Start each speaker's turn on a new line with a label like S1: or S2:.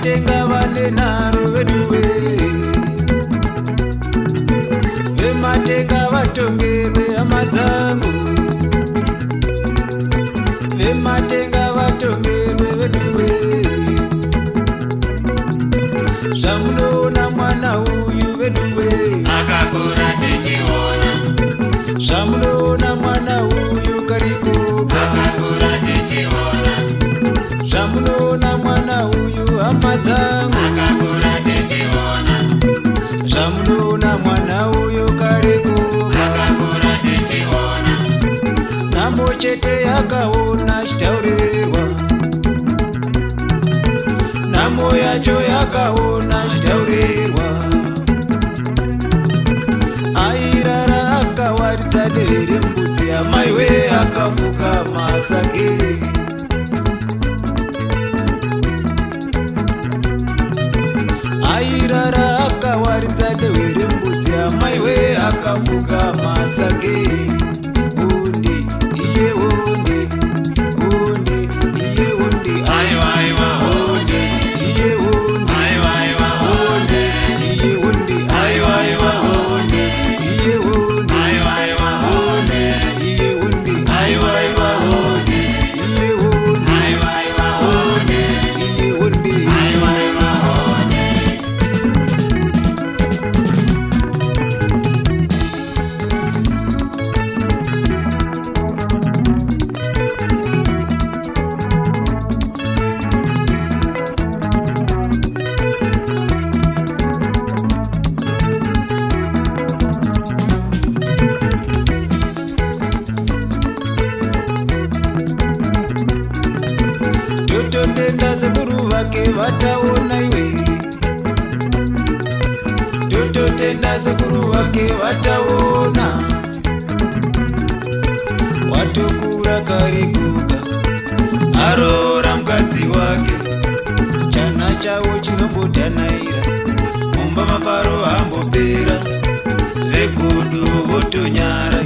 S1: vematenga vane nharo veduwe, vematenga vatongerwe hama dzangu, vematenga vatongerwe veduwe. Zvamunoona mwana uyu veduwe
S2: akakura tichiona,
S1: zvamunoona mwana uyu karikoka
S2: akakura tichiona,
S1: zvamunoona mwana uyu hama dzangu
S2: akakura tichiona,
S1: zvamunoona mwana uyu karikoka
S2: akakura tichiona,
S1: nhamo chete yakaona chitaurirwa, nhamo yacho yakaona chitaurirwa. Airara akawaridza dere mbudzi amaiwe akafuka masage, airara akawaridza dere mbudzi amaiwe akafuka masage. Undi iye undi, undi iye undi,
S2: aiwa aiwa
S1: undi iye undi,
S2: aiwa aiwa
S1: undi iye undi,
S2: aiwa aiwa
S1: undi iye undi,
S2: aiwa aiwa
S1: undi iye undi,
S2: aiwa aiwa
S1: undi iye undi,
S2: aiwa aiwa
S1: undi iye undi.
S2: aiwa aiwa
S1: Tototenda sekuru vake vataona iwe, tototenda sekuru vake vataona. Watokura karikuka aroora mukadzi wake, chana chavo chinombodhanaira, mumba mafaro hambopera, vekudu votonyara.